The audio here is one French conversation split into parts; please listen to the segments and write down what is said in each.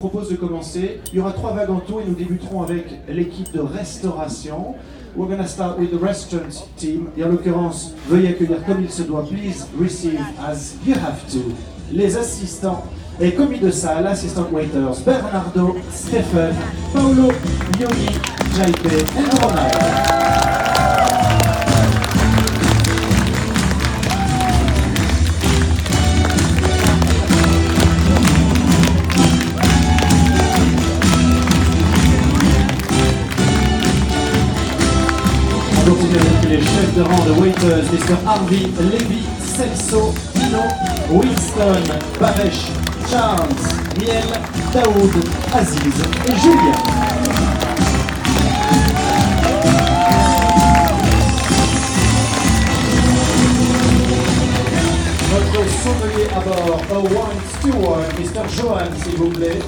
propose de commencer. Il y aura 3 vagues en tout et nous débuterons avec l'équipe de restauration. We're going to start with the restaurant team. Et en l'occurrence, veuillez accueillir comme il se doit, please receive as you have to, les assistants et commis de salle, assistant waiters, Bernardo, Stéphane, Paolo, Yoni, Jaipe et Ronald. On continue avec les chefs de rang de waiters, Mr. Harvey, Lévy, Celso, Tino, Winston, Baresh, Charles, Miel, Daoud, Aziz et Julien. Notre sommelier à bord, a wine steward, Mr. Johan, s'il vous plaît.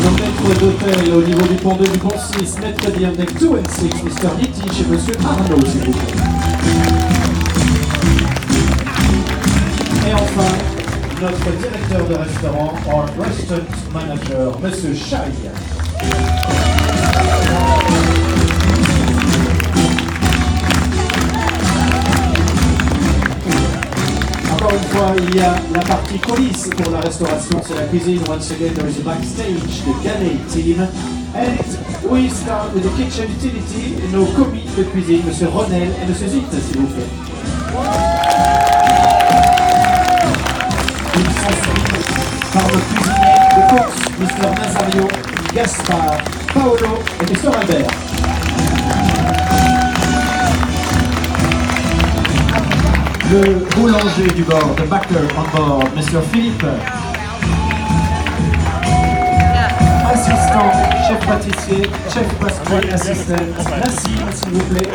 Nos maîtres d'hôtel au niveau du pont 2 du pont 6, maître diem deck 2 and 6, Mr. Nitti chez Monsieur Arnaud, s'il vous plaît. Et enfin, notre directeur de restaurant, our restaurant manager, Monsieur Chai. Encore une fois, il y a la partie coulisses pour la restauration, c'est la cuisine. Once again, there is a backstage, the Galley team. And we start with the kitchen utility, nos commis de cuisine, Monsieur Ronel et Monsieur Zitt, s'il vous plaît. Ils sont suivis par nos cuisiniers de course, Mr. Nazario, Gaspard, Paolo et Mr. Albert. Le boulanger du bord, the backer on board, Mr. Philippe. Assistant, chef pâtissier, chef pastry assistant, Nassim, s'il vous plaît.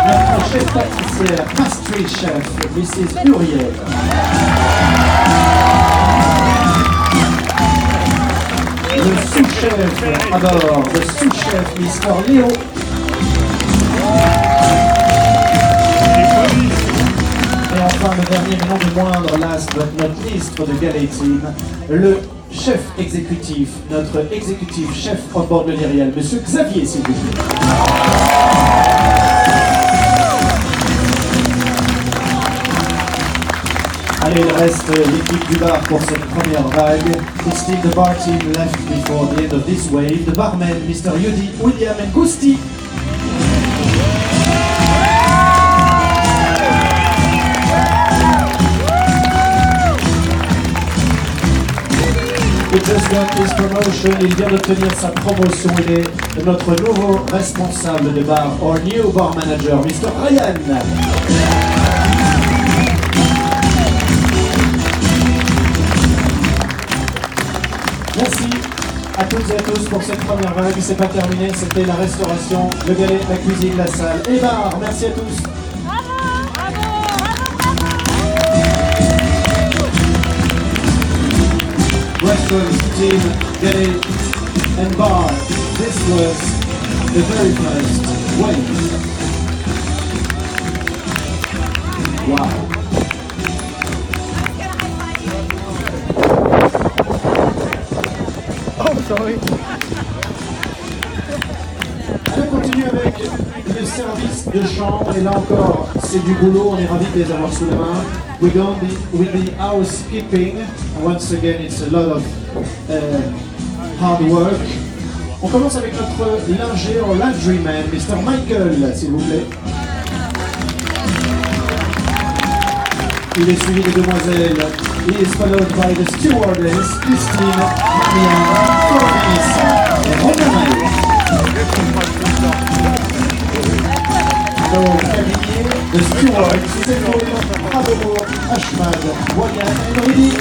Notre chef pâtissière, pastry chef, Mrs. Uriel. Le sous-chef à bord, le sous-chef, Mr. Léo. Et enfin, le dernier mais non de moindre, last but not least for the Galley team, le chef exécutif, notre exécutif chef on bord de l'Iriel, Monsieur Xavier, s'il vous plaît. Allez, il reste l'équipe du bar pour cette première vague. It's still the bar team left before the end of this wave. The barmen, Mr. Yudi, William and Gusti. He just got his promotion, il vient d'obtenir sa promotion, il est notre nouveau responsable de bar, our new bar manager, Mr. Ryan. Merci à toutes et à tous pour cette première vague, c'est pas terminé, c'était la restauration, le galet, la cuisine, la salle et bar. Merci à tous. Restaurant team, Galley and bar. This was the very first wave. Wow. Oh, sorry. On continue avec le service de chambre et là encore c'est du boulot, on est ravis de les avoir sous la main. We go with the housekeeping. Once again, it's a lot of hard work. On commence avec notre linger ou laundryman, Mr. Michael, s'il vous plaît. Il est suivi des demoiselles. He is followed by the stewardess, Christine, Marianne, Corinne et Romain. Nos cabiniers, the steward, Céline, Rabobourg, Ashmad, Boyan et Rudy.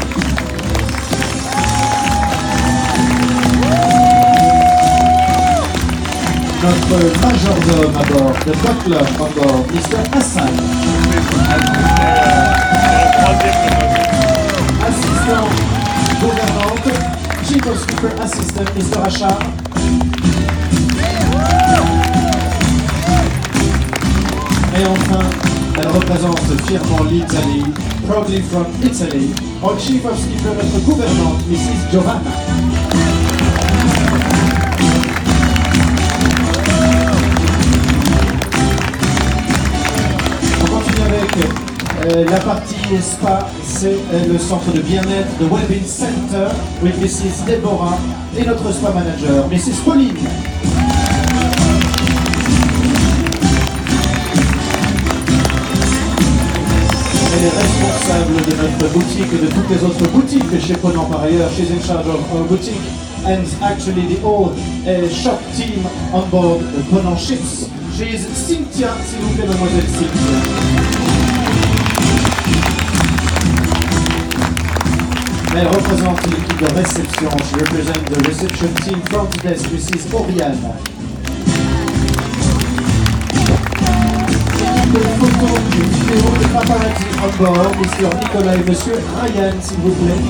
Notre majordome à bord, the butler à bord, Mr. Hassan. Assistant gouvernante, chief housekeeper assistant, Mr. Achard. Et enfin, elle représente fièrement l'Italie, proudly from Italy, our chief of skipper, notre gouvernante, Mrs. Giovanna. On continue avec la partie spa, c'est le centre de bien-être de Wellbeing Center with Mrs. Deborah et notre spa manager, Mrs. Pauline. Elle est responsable de notre boutique et de toutes les autres boutiques chez Ponant par ailleurs. She's in charge of our boutique and actually the whole shop team on board the Ponant ships. She is Cynthia, s'il vous plaît, mademoiselle Cynthia. Elle représente l'équipe de réception. She represents the reception team front desk, Mrs. Oriane. De photos, de vidéos, de paparazzi on board, Mr. Nicolas et Monsieur Ryan, s'il vous plaît.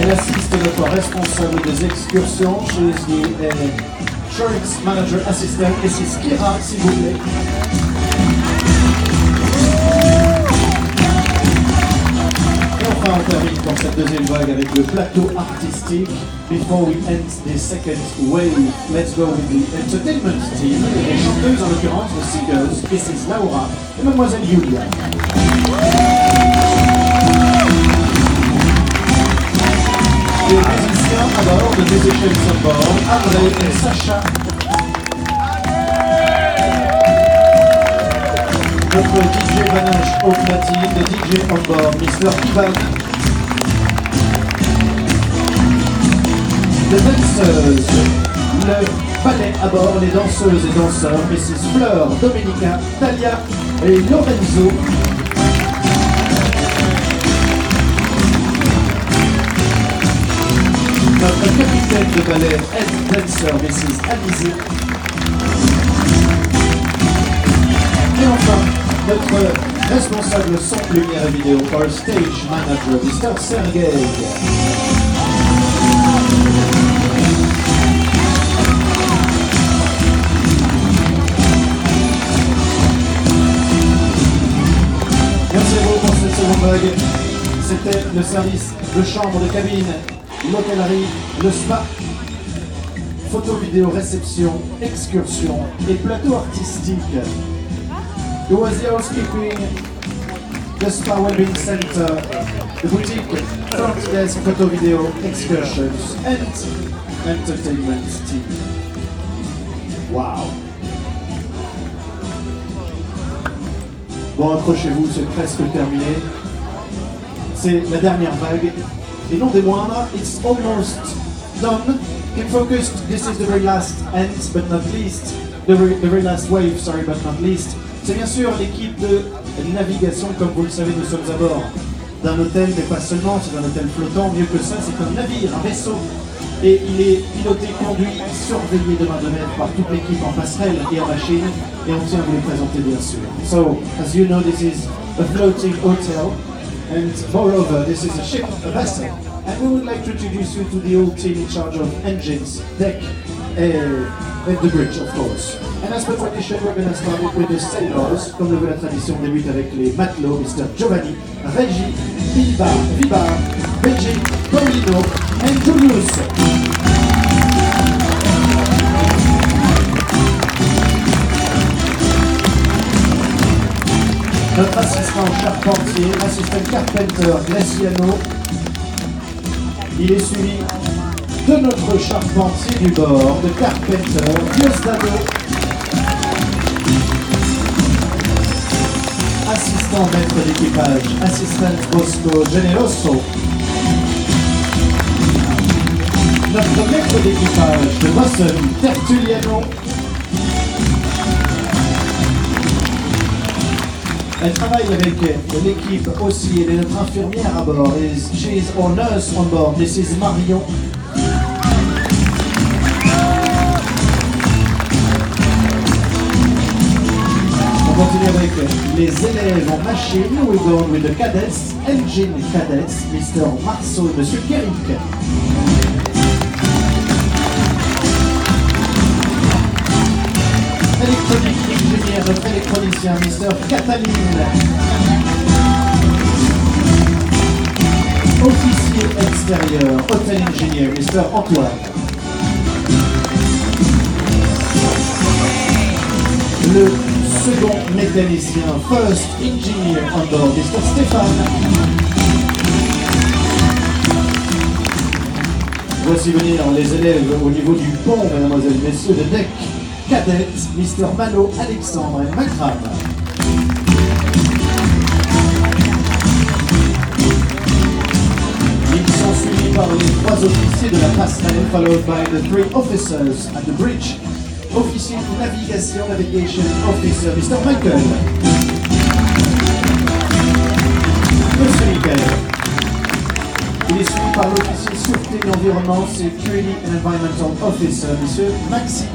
Elle assiste notre responsable des excursions, she is the Insurance Manager Assistant, Mrs. Kira, s'il vous plaît. Et enfin, on termine pour cette deuxième vague avec le plateau artistique. Before we end the second wave, let's go with the entertainment team. Les chanteuses en l'occurrence, les singers, Mrs. Laura et Mademoiselle Julia. Les musiciens à bord de Musicians on Board, André et Sacha. Notre DJ Vanache au platine, le DJ on board, Mr. Ivan. Les danseuses, le ballet à bord, les danseuses et danseurs, Mrs. Fleur, Domenica, Talia et Lorenzo. Notre capitaine de ballet, head dancer, Mrs. Alizé. Et enfin, notre responsable son, lumière et vidéo, our stage manager, Mr. Sergei. Merci à vous pour cette seconde vague. C'était le service de chambre, de cabine, l'hôtellerie, le spa, photo, vidéo, réception, excursion et plateau artistique. It was the housekeeping, the spa wellbeing center, the boutique, front desk, photo, video, excursions and entertainment team. Wow! Bon, accrochez-vous, c'est presque terminé. C'est la dernière vague. Et non des moindres, it's almost done. Keep focused, this is the very last end, but not least. The very last wave, sorry, but not least. C'est bien sûr l'équipe de navigation, comme vous le savez, nous sommes à bord d'un hôtel, mais pas seulement, c'est un hôtel flottant, mieux que ça, c'est un navire, un vaisseau. Et il est piloté, conduit, surveillé de main de maître par toute l'équipe en passerelle et en machine. Et on tient à vous les présenter bien sûr. So, as you know, this is a floating hotel. And moreover, this is a ship, a vessel. And we would like to introduce you to the whole team in charge of engines, deck, and the bridge, of course. And as per tradition, we're going to start with the sailors. Comme le veut la tradition, on débute avec les matelots, Mr. Giovanni, Reggie, Vibar, Benji, Paulino, and Julius. Notre assistant charpentier, assistant carpenter Graciano, il est suivi de notre charpentier du bord, de carpenter Diosdado, assistant maître d'équipage, assistant Bosco Generoso, notre maître d'équipage de Boston Tertuliano. Elle travaille avec l'équipe aussi, elle est notre infirmière à bord. She is our nurse on board, Mrs. Marion. On continue avec les élèves en machine. We go with the cadets, engine cadets, Mr. Marceau et Monsieur Guéric. Electronic Engineer, notre électronicien, Mr. Cataline. Officier extérieur, Hotel Engineer, Mr. Antoine. Le second mécanicien, First Engineer on board, Mr. Stéphane. Voici venir les élèves au niveau du pont, mesdemoiselles et messieurs, de deck cadet, Mr. Malo, Alexandre et Macram. Ils sont suivis par les 3 officiers de la passerelle, followed by the 3 officers at the bridge. Officier de navigation, navigation officer, Mr. Michael. Monsieur Michael. Il est suivi par l'officier sûreté et environnement, Security and Environmental Officer, Monsieur Maxime.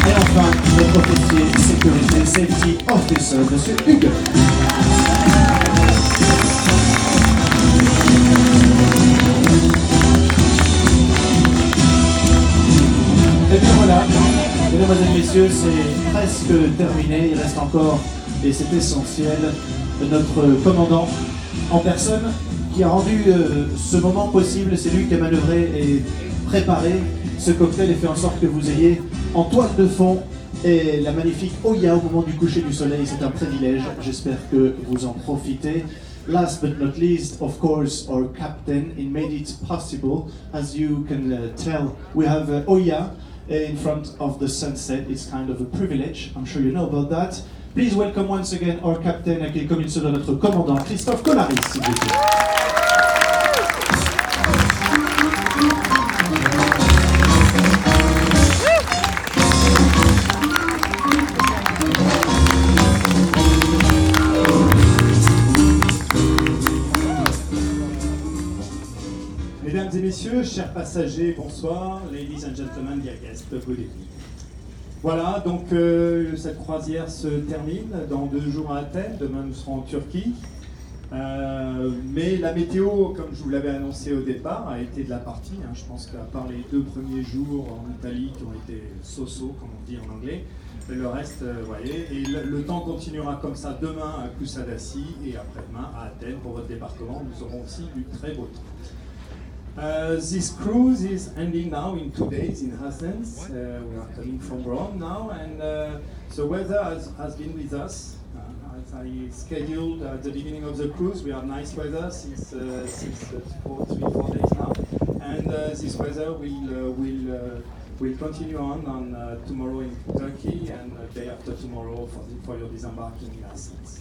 Et enfin, notre officier sécurité, Safety Officer, Monsieur Hugues. Et bien voilà, mesdames et messieurs, c'est presque terminé, il reste encore, et c'est essentiel, notre commandant en personne qui a rendu ce moment possible. C'est lui qui a manœuvré et préparé ce cocktail et fait en sorte que vous ayez en toile de fond et la magnifique Oya au moment du coucher du soleil. C'est un privilège, j'espère que vous en profitez. Last but not least, of course, our captain, he made it possible. As you can tell, we have Oya in front of the sunset. It's kind of a privilege, I'm sure you know about that. Please welcome once again our captain, accueilli comme il se doit notre commandant, Christophe Collaris, s'il vous plaît. Mesdames et messieurs, chers passagers, bonsoir. Ladies and gentlemen, dear guests, good evening. Voilà, donc cette croisière se termine dans 2 jours à Athènes. Demain, nous serons en Turquie. Mais la météo, comme je vous l'avais annoncé au départ, a été de la partie. Je pense qu'à part les 2 premiers jours en Italie qui ont été so-so, comme on dit en anglais, le reste, vous voyez. Et le temps continuera comme ça demain à Kusadasi et après-demain à Athènes pour votre débarquement. Nous aurons aussi du très beau temps. This cruise is ending now in 2 days in Athens. We are coming from Rome now, and the weather has been with us. As I scheduled at the beginning of the cruise, we have nice weather since 4 days now, and this weather will continue on tomorrow in Turkey and day after tomorrow for your disembarking in Athens.